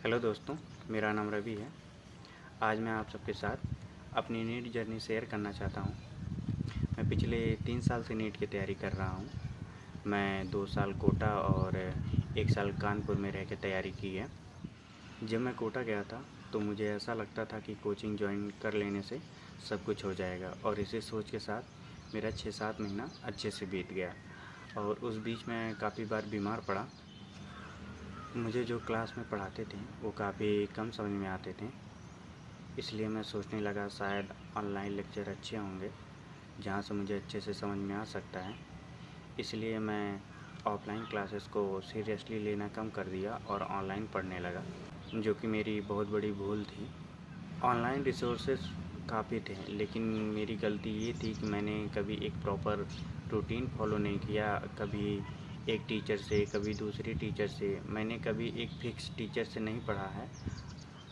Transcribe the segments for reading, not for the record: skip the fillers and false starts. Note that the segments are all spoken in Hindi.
हेलो दोस्तों, मेरा नाम रवि है। आज मैं आप सबके साथ अपनी नीट जर्नी शेयर करना चाहता हूँ। मैं पिछले 3 साल से नीट की तैयारी कर रहा हूँ। मैं 2 साल कोटा और 1 साल कानपुर में रह के तैयारी की है। जब मैं कोटा गया था तो मुझे ऐसा लगता था कि कोचिंग ज्वाइन कर लेने से सब कुछ हो जाएगा, और इसी सोच के साथ मेरा 6-7 महीना अच्छे से बीत गया। और उस बीच मैं काफ़ी बार बीमार पड़ा। मुझे जो क्लास में पढ़ाते थे वो काफ़ी कम समझ में आते थे, इसलिए मैं सोचने लगा शायद ऑनलाइन लेक्चर अच्छे होंगे जहाँ से मुझे अच्छे से समझ में आ सकता है। इसलिए मैं ऑफलाइन क्लासेस को सीरियसली लेना कम कर दिया और ऑनलाइन पढ़ने लगा, जो कि मेरी बहुत बड़ी भूल थी। ऑनलाइन रिसोर्सेज काफ़ी थे, लेकिन मेरी गलती ये थी कि मैंने कभी एक प्रॉपर रूटीन फॉलो नहीं किया। कभी एक टीचर से, कभी दूसरे टीचर से, मैंने कभी एक फिक्स टीचर से नहीं पढ़ा है,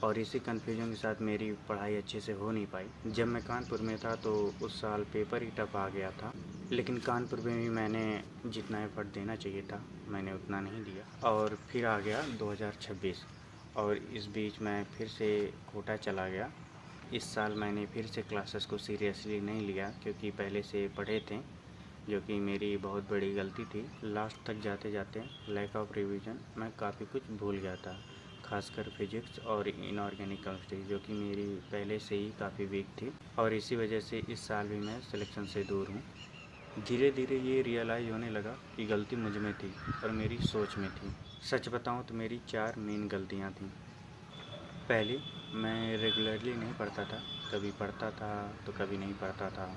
और इसी कन्फ्यूजन के साथ मेरी पढ़ाई अच्छे से हो नहीं पाई। जब मैं कानपुर में था तो उस साल पेपर ही टफ आ गया था, लेकिन कानपुर में भी मैंने जितना एफर्ट देना चाहिए था मैंने उतना नहीं दिया। और फिर आ गया 2026, और इस बीच मैं फिर से कोटा चला गया। इस साल मैंने फिर से क्लासेस को सीरियसली नहीं लिया, क्योंकि पहले से पढ़े थे, जो कि मेरी बहुत बड़ी गलती थी। लास्ट तक जाते जाते लैक ऑफ रिवीजन मैं काफ़ी कुछ भूल गया था, खासकर फिजिक्स और इनऑर्गेनिक केमिस्ट्री, जो कि मेरी पहले से ही काफ़ी वीक थी, और इसी वजह से इस साल भी मैं सिलेक्शन से दूर हूँ। धीरे धीरे ये रियलाइज़ होने लगा कि गलती मुझ में थी और मेरी सोच में थी। सच बताऊँ तो मेरी 4 मेन गलतियाँ थीं। पहली, मैं रेगुलरली नहीं पढ़ता था, कभी पढ़ता था तो कभी नहीं पढ़ता था।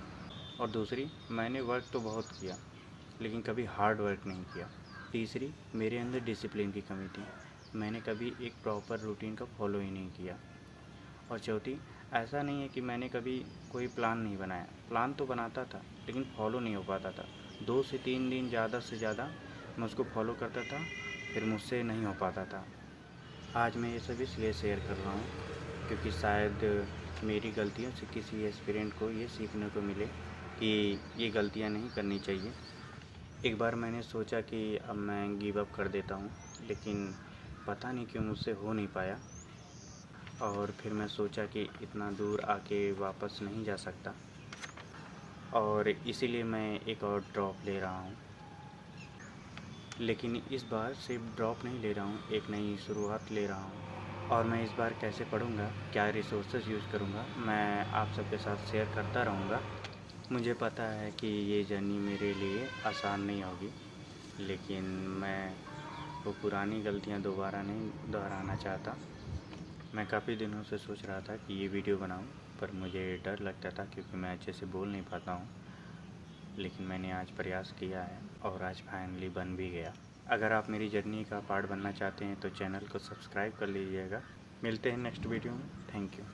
और दूसरी, मैंने वर्क तो बहुत किया लेकिन कभी हार्ड वर्क नहीं किया। तीसरी, मेरे अंदर डिसिप्लिन की कमी थी, मैंने कभी एक प्रॉपर रूटीन का फॉलो ही नहीं किया। और चौथी, ऐसा नहीं है कि मैंने कभी कोई प्लान नहीं बनाया, प्लान तो बनाता था लेकिन फॉलो नहीं हो पाता था। 2 से 3 दिन ज़्यादा से ज़्यादा मैं उसको फॉलो करता था, फिर मुझसे नहीं हो पाता था। आज मैं ये सब इसलिए शेयर कर रहा हूँ क्योंकि शायद मेरी गलतियों से किसी एस्पिरेंट को ये सीखने को मिले कि ये गलतियाँ नहीं करनी चाहिए। एक बार मैंने सोचा कि अब मैं गिव अप कर देता हूँ, लेकिन पता नहीं क्यों मुझसे हो नहीं पाया। और फिर मैं सोचा कि इतना दूर आके वापस नहीं जा सकता, और इसीलिए मैं एक और ड्रॉप ले रहा हूँ। लेकिन इस बार सिर्फ ड्रॉप नहीं ले रहा हूँ, एक नई शुरुआत ले रहा हूँ। और मैं इस बार कैसे पढ़ूँगा, क्या रिसोर्सेज यूज़ करूँगा, मैं आप सबके साथ शेयर करता रहूँगा। मुझे पता है कि ये जर्नी मेरे लिए आसान नहीं होगी, लेकिन मैं वो पुरानी गलतियाँ दोबारा नहीं दोहराना चाहता। मैं काफ़ी दिनों से सोच रहा था कि ये वीडियो बनाऊं, पर मुझे डर लगता था क्योंकि मैं अच्छे से बोल नहीं पाता हूँ। लेकिन मैंने आज प्रयास किया है और आज फाइनली बन भी गया। अगर आप मेरी जर्नी का पार्ट बनना चाहते हैं तो चैनल को सब्सक्राइब कर लीजिएगा। मिलते हैं नेक्स्ट वीडियो में। Thank you.